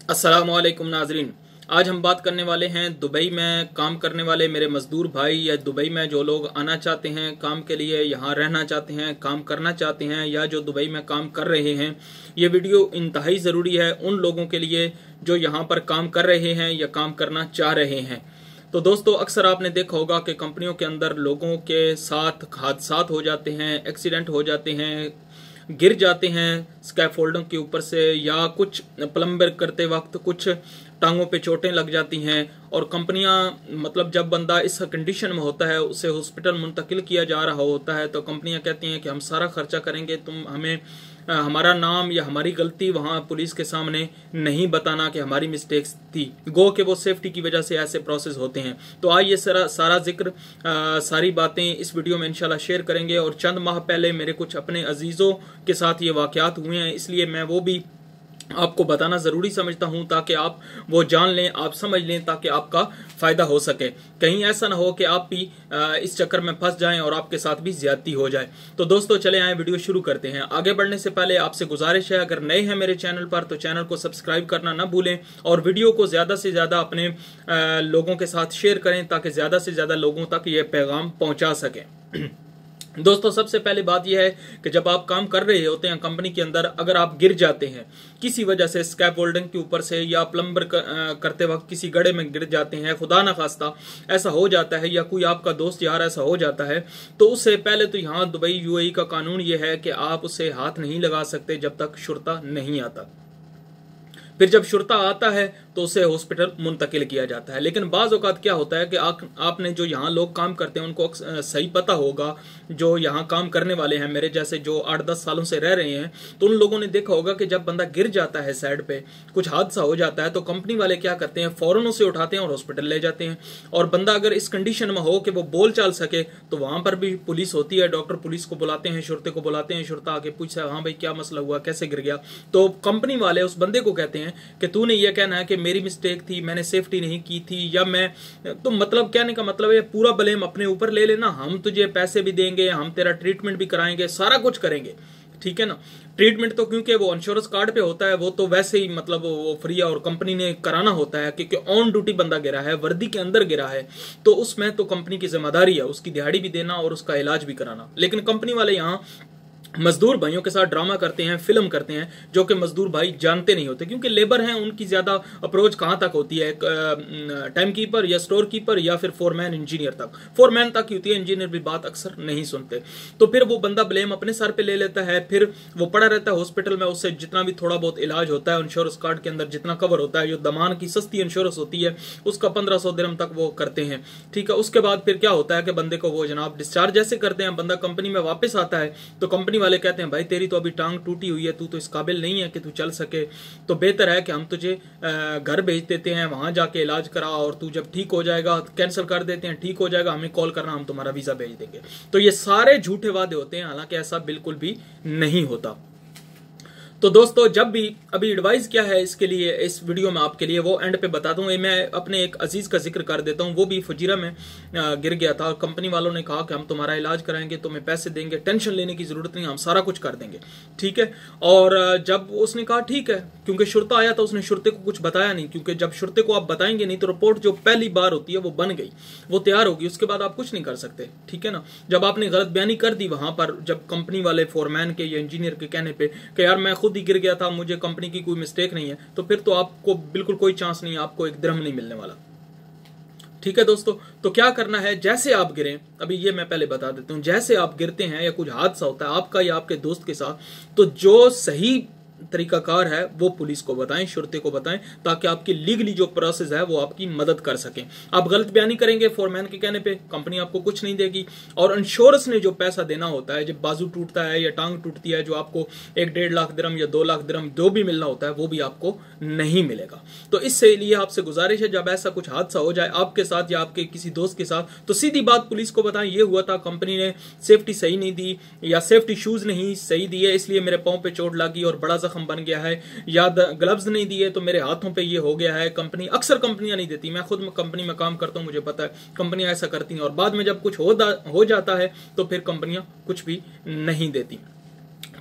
अस्सलामुअलैकुम नाजरीन। आज हम बात करने वाले हैं दुबई में काम करने वाले मेरे मजदूर भाई या दुबई में जो लोग आना चाहते हैं काम के लिए, यहाँ रहना चाहते हैं, काम करना चाहते हैं या जो दुबई में काम कर रहे हैं। ये वीडियो इंतहाई ज़रूरी है उन लोगों के लिए जो यहाँ पर काम कर रहे हैं या काम करना चाह रहे हैं। तो दोस्तों, अक्सर आपने देखा होगा कि कंपनियों के अंदर लोगों के साथ हादसात हो जाते हैं, एक्सीडेंट हो जाते हैं, गिर जाते हैं स्कैफोल्डिंग के ऊपर से, या कुछ प्लम्बर करते वक्त कुछ टांगों पे चोटें लग जाती हैं। और कंपनियां जब बंदा इस कंडीशन में होता है उसे हॉस्पिटल मुंतकिल किया जा रहा होता है तो कंपनियां कहती हैं कि हम सारा खर्चा करेंगे, तुम हमें हमारा नाम या हमारी गलती वहां पुलिस के सामने नहीं बताना कि हमारी मिस्टेक्स थी। गो के वो सेफ्टी की वजह से ऐसे प्रोसेस होते हैं। तो आइए सारा जिक्र सारी बातें इस वीडियो में इंशाल्लाह शेयर करेंगे। और चंद माह पहले मेरे कुछ अपने अजीजों के साथ ये वाकयात हुए हैं, इसलिए मैं वो भी आपको बताना ज़रूरी समझता हूं ताकि आप वो जान लें, आप समझ लें, ताकि आपका फ़ायदा हो सके। कहीं ऐसा ना हो कि आप भी इस चक्कर में फंस जाएं और आपके साथ भी ज्यादती हो जाए। तो दोस्तों चले आए वीडियो शुरू करते हैं। आगे बढ़ने से पहले आपसे गुजारिश है, अगर नए हैं मेरे चैनल पर तो चैनल को सब्सक्राइब करना ना भूलें और वीडियो को ज़्यादा से ज़्यादा अपने लोगों के साथ शेयर करें ताकि ज़्यादा से ज़्यादा लोगों तक ये पैगाम पहुँचा सकें। दोस्तों, सबसे पहले बात यह है कि जब आप काम कर रहे होते हैं कंपनी के अंदर, अगर आप गिर जाते हैं किसी वजह से स्कैफोल्डिंग के ऊपर से या प्लम्बर करते वक्त किसी गड्ढे में गिर जाते हैं, खुदा ना खास्ता ऐसा हो जाता है, या कोई आपका दोस्त यार ऐसा हो जाता है, तो उससे पहले तो यहाँ दुबई यूएई का कानून यह है कि आप उसे हाथ नहीं लगा सकते जब तक शुर्ता नहीं आता। फिर जब शुर्ता आता है तो उसे हॉस्पिटल मुंतकिल किया जाता है। लेकिन बाज़ औक़ात क्या होता है कि आपने जो यहाँ लोग काम करते हैं उनको सही पता होगा, जो यहाँ काम करने वाले हैं मेरे जैसे जो 8-10 सालों से रह रहे हैं, तो उन लोगों ने देखा होगा कि जब बंदा गिर जाता है साइड पे, कुछ हादसा हो जाता है, तो कंपनी वाले क्या करते हैं, फ़ौरन उसे उठाते हैं और हॉस्पिटल ले जाते हैं। और बंदा अगर इस कंडीशन में हो कि वो बोल चाल सके तो वहाँ पर भी पुलिस होती है, डॉक्टर पुलिस को बुलाते हैं, शुरते को बुलाते हैं, शुरता आके पूछता है हाँ भाई क्या मसला हुआ, कैसे गिर गया। तो कंपनी वाले उस बंदे को कहते हैं कि तूने ये कहना है कि मेरी मिस्टेक थी, मैंने सेफ्टी नहीं की थी, या मैं तो कहने का मतलब है पूरा ब्लेम अपने ऊपर ले लेना, हम तुझे पैसे भी देंगे, हम तेरा ट्रीटमेंट भी कराएंगे, सारा कुछ करेंगे, ठीक है ना। ट्रीटमेंट तो क्योंकि वो इंश्योरेंस कार्ड पे होता है, वो तो वैसे ही वो फ्री है और कंपनी ने कराना होता है, क्योंकि ऑन ड्यूटी बंदा गिरा है, वर्दी के अंदर गिरा है, तो उसमें तो कंपनी की जिम्मेदारी है उसकी दिहाड़ी भी देना और उसका इलाज भी कराना। लेकिन कंपनी वाले यहाँ मजदूर भाइयों के साथ ड्रामा करते हैं, फिल्म करते हैं, जो कि मजदूर भाई जानते नहीं होते, क्योंकि लेबर हैं, उनकी ज्यादा अप्रोच कहां तक होती है, टाइम कीपर या स्टोर कीपर या फिर फोरमैन इंजीनियर तक, फोरमैन तक ही होती है, इंजीनियर भी बात अक्सर नहीं सुनते। तो फिर वो बंदा ब्लेम अपने सर पे ले लेता है, फिर वो पड़ा रहता है हॉस्पिटल में, उससे जितना भी थोड़ा बहुत इलाज होता है इंश्योरेंस कार्ड के अंदर जितना कवर होता है, जो दमान की सस्ती इंश्योरेंस होती है उसका 1500 दिरहम तक वो करते हैं, ठीक है। उसके बाद फिर क्या होता है कि बंदे को वो जनाब डिस्चार्ज जैसे करते हैं, बंदा कंपनी में वापस आता है तो कंपनी वाले कहते हैं भाई तेरी तो अभी टांग टूटी हुई है, तू तो इस काबिल नहीं है कि तू चल सके, तो बेहतर है कि हम तुझे घर भेज देते हैं, वहां जाके इलाज करा और तू जब ठीक हो जाएगा कैंसिल कर देते हैं, ठीक हो जाएगा हमें कॉल करना, हम तुम्हारा वीजा भेज देंगे। तो ये सारे झूठे वादे होते हैं, हालांकि ऐसा बिल्कुल भी नहीं होता। तो दोस्तों, जब भी अभी एडवाइस क्या है इसके लिए इस वीडियो में आपके लिए वो एंड पे बता दूं। मैं अपने एक अजीज का जिक्र कर देता हूं, वो भी फजीरा में गिर गया था। कंपनी वालों ने कहा कि हम तुम्हारा इलाज कराएंगे, तुम्हें पैसे देंगे, टेंशन लेने की जरूरत नहीं, हम सारा कुछ कर देंगे, ठीक है। और जब उसने कहा ठीक है, क्योंकि शुरता आया था, उसने शुरते को कुछ बताया नहीं, क्योंकि जब शुरते को आप बताएंगे नहीं तो रिपोर्ट जो पहली बार होती है वो बन गई, वो तैयार होगी, उसके बाद आप कुछ नहीं कर सकते, ठीक है ना। जब आपने गलत बयानी कर दी वहां पर, जब कंपनी वाले फोरमैन के या इंजीनियर के कहने पे कि यार मैं खुद ही गिर गया था, मुझे कंपनी की कोई मिस्टेक नहीं है, तो फिर तो आपको बिल्कुल कोई चांस नहीं है, आपको एक दिरहम नहीं मिलने वाला, ठीक है दोस्तों। तो क्या करना है, जैसे आप गिरें, अभी ये मैं पहले बता देता हूं, जैसे आप गिरते हैं या कुछ हादसा होता है आपका या आपके दोस्त के साथ, तो जो सही तरीकाकार है वो पुलिस को बताएं, शुरते को बताएं, ताकि आपकी लीगली जो प्रोसेस है वो आपकी मदद कर सकें। आप गलत बयानी करेंगे फोरमैन के कहने पे, कंपनी आपको कुछ नहीं देगी, और इंश्योरेंस ने जो पैसा देना होता है, जब बाजू टूटता है या टांग टूटती है, जो आपको 1-1.5 लाख दिरहम या 2 लाख दिरहम जो भी मिलना होता है वो भी आपको नहीं मिलेगा। तो इससे लिए आपसे गुजारिश है, जब ऐसा कुछ हादसा हो जाए आपके साथ या आपके किसी दोस्त के साथ, तो सीधी बात पुलिस को बताएं, ये हुआ था, कंपनी ने सेफ्टी सही नहीं दी या सेफ्टी शूज नहीं सही दिए, इसलिए मेरे पाँव पे चोट लगी और बड़ा जख्म बन गया है, या ग्लव्स नहीं दिए तो मेरे हाथों पे ये हो गया है। अक्सर कंपनियां नहीं देती, मैं खुद कंपनी में काम करता हूं, मुझे पता है कंपनियां ऐसा करती हैं, और बाद में जब कुछ हो जाता है तो फिर कंपनियां कुछ भी नहीं देती।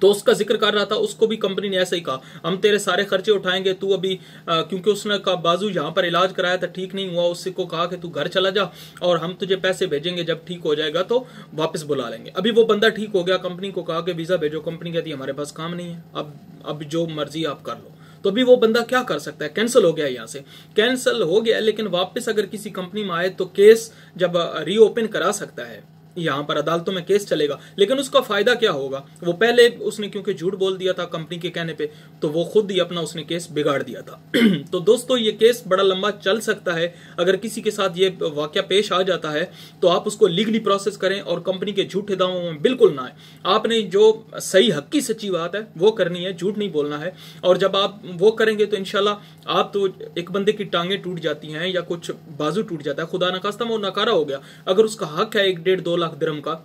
तो उसका जिक्र कर रहा था, उसको भी कंपनी ने ऐसे ही कहा, हम तेरे सारे खर्चे उठाएंगे, तू अभी क्योंकि उसने का बाजू यहाँ पर इलाज कराया था, ठीक नहीं हुआ, उससे को कहा कि तू घर चला जा और हम तुझे पैसे भेजेंगे, जब ठीक हो जाएगा तो वापस बुला लेंगे। अभी वो बंदा ठीक हो गया, कंपनी को कहा कि वीजा भेजो, कंपनी कहती है हमारे पास काम नहीं है, अब जो मर्जी आप कर लो। तो अभी वो बंदा क्या कर सकता है, कैंसिल हो गया, यहाँ से कैंसिल हो गया, लेकिन वापस अगर किसी कंपनी में आए तो केस जब रीओपन करा सकता है, यहाँ पर अदालतों में केस चलेगा। लेकिन उसका फायदा क्या होगा, वो पहले उसने क्योंकि झूठ बोल दिया था कंपनी के कहने पे, तो वो खुद ही अपना उसने केस बिगाड़ दिया था। तो दोस्तों ये केस बड़ा लंबा चल सकता है, अगर किसी के साथ ये वाकया पेश आ जाता है तो आप उसको लीगली प्रोसेस करें और कंपनी के झूठे दावों में बिल्कुल ना आए। आपने जो सही हक्की सच्ची बात है वो करनी है, झूठ नहीं बोलना है। और जब आप वो करेंगे तो इंशाल्लाह आप तो एक बंदे की टांगे टूट जाती हैं या कुछ बाजू टूट जाता है, खुदा न खास्ता वो नकारा हो गया, अगर उसका हक है 1-1.5-2 लाख दिरहम का,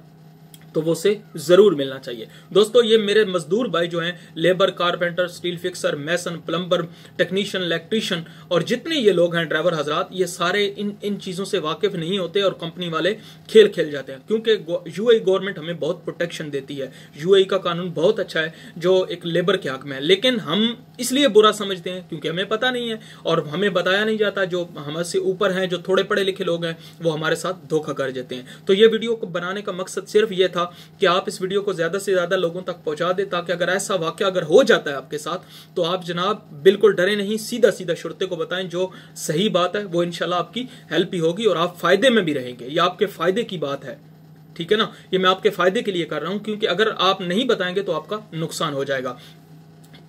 तो वो से जरूर मिलना चाहिए। दोस्तों ये मेरे मजदूर भाई जो हैं, लेबर, कारपेंटर, स्टील फिक्सर, मैसन, प्लम्बर, टेक्नीशियन, इलेक्ट्रीशियन और जितने ये लोग हैं ड्राइवर हजरात, ये सारे इन चीजों से वाकिफ नहीं होते और कंपनी वाले खेल खेल जाते हैं। क्योंकि यूएई गवर्नमेंट हमें बहुत प्रोटेक्शन देती है, यूएई का कानून बहुत अच्छा है जो एक लेबर के हक में है, लेकिन हम इसलिए बुरा समझते हैं क्योंकि हमें पता नहीं है और हमें बताया नहीं जाता। जो हमसे ऊपर हैं, जो थोड़े पढ़े लिखे लोग हैं, वो हमारे साथ धोखा कर देते हैं। तो ये वीडियो को बनाने का मकसद सिर्फ ये था कि आप इस वीडियो को ज्यादा से ज्यादा लोगों तक पहुंचा दें, ताकि अगर ऐसा वाकया अगर हो जाता है आपके साथ तो आप जनाब बिल्कुल डरे नहीं, सीधा सीधा शुरते को बताएं, जो सही बात है वो इंशाल्लाह आपकी हेल्प ही होगी और आप फायदे में भी रहेंगे। ये आपके फायदे की बात है, ठीक है ना, ये मैं आपके फायदे के लिए कर रहा हूं, क्योंकि अगर आप नहीं बताएंगे तो आपका नुकसान हो जाएगा।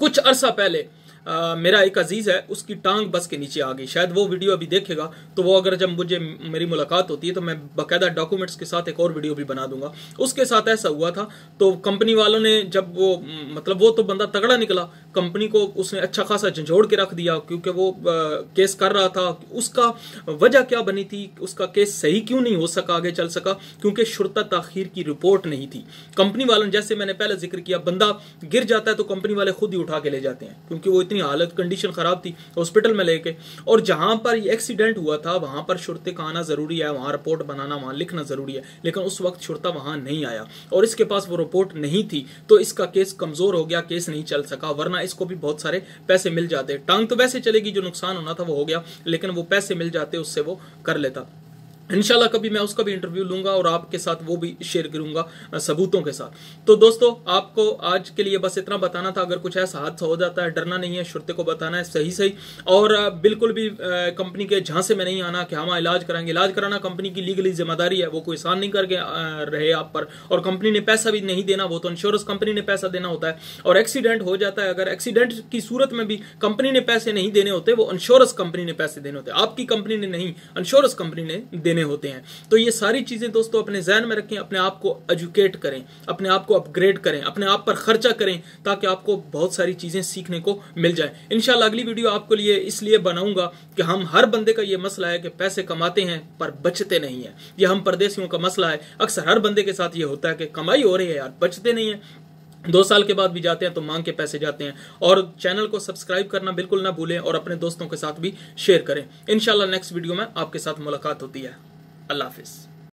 कुछ अरसा पहले मेरा एक अजीज है, उसकी टांग बस के नीचे आ गई, शायद वो वीडियो अभी देखेगा, तो वो अगर जब मुझे मेरी मुलाकात होती है तो मैं बाकायदा डॉक्यूमेंट्स के साथ एक और वीडियो भी बना दूंगा। उसके साथ ऐसा हुआ था, तो कंपनी वालों ने जब वो मतलब वो तो बंदा तगड़ा निकला, कंपनी को उसने अच्छा खासा झंझोड़ के रख दिया, क्योंकि वो केस कर रहा था। उसका वजह क्या बनी थी, उसका केस सही क्यों नहीं हो सका, आगे चल सका, क्योंकि शुर्ता ताखीर की रिपोर्ट नहीं थी। कंपनी वालों ने, जैसे मैंने पहले जिक्र किया, बंदा गिर जाता है तो कंपनी वाले खुद ही उठा के ले जाते हैं, क्योंकि वो हालत कंडीशन खराब थी, हॉस्पिटल में लेके, और जहां पर ये एक्सीडेंट हुआ था वहां पर शुरते का आना जरूरी है, वहां रिपोर्ट बनाना, वहां लिखना जरूरी है, लेकिन उस वक्त शुरता वहां नहीं आया और इसके पास वो रिपोर्ट नहीं थी, तो इसका केस कमजोर हो गया, केस नहीं चल सका, वरना इसको भी बहुत सारे पैसे मिल जाते। टांग तो वैसे चलेगी, जो नुकसान होना था वो हो गया, लेकिन वो पैसे मिल जाते, उससे वो कर लेता। इंशाल्लाह कभी मैं उसका भी इंटरव्यू लूंगा और आपके साथ वो भी शेयर करूंगा सबूतों के साथ। तो दोस्तों आपको आज के लिए बस इतना बताना था, अगर कुछ ऐसा हादसा हो जाता है डरना नहीं है, शुरते को बताना है सही सही, और बिल्कुल भी कंपनी के झांसे में नहीं आना कि हम इलाज कराएंगे। इलाज कराना कंपनी की लीगली जिम्मेदारी है, वो कोई एहसान नहीं करके रहे आप पर, और कंपनी ने पैसा भी नहीं देना, वो तो इंश्योरेंस कंपनी ने पैसा देना होता है। और एक्सीडेंट हो जाता है, अगर एक्सीडेंट की सूरत में भी कंपनी ने पैसे नहीं देने होते, वो इंश्योरेंस कंपनी ने पैसे देने होते, आपकी कंपनी ने नहीं, इंश्योरेंस कंपनी ने देने होते हैं। तो ये सारी चीजें दोस्तों अपने ज़हन में रखें, अपने आप को एजुकेट करें, अपने आप को अपग्रेड करें, अपने आप पर खर्चा करें, ताकि आपको बहुत सारी चीजें सीखने को मिल जाए। इंशाल्लाह अगली वीडियो आपके लिए इसलिए बनाऊंगा कि हम हर बंदे का ये मसला है कि पैसे कमाते हैं पर बचते नहीं है। ये हम परदेशियों का मसला है, अक्सर हर बंदे के साथ ये होता है कि कमाई हो रही है यार, बचते नहीं है, 2 साल के बाद भी जाते हैं तो मांग के पैसे जाते हैं। और चैनल को सब्सक्राइब करना बिल्कुल ना भूलें और अपने दोस्तों के साथ भी शेयर करें। इंशाल्लाह नेक्स्ट वीडियो में आपके साथ मुलाकात होती है। अल्लाह हाफिज।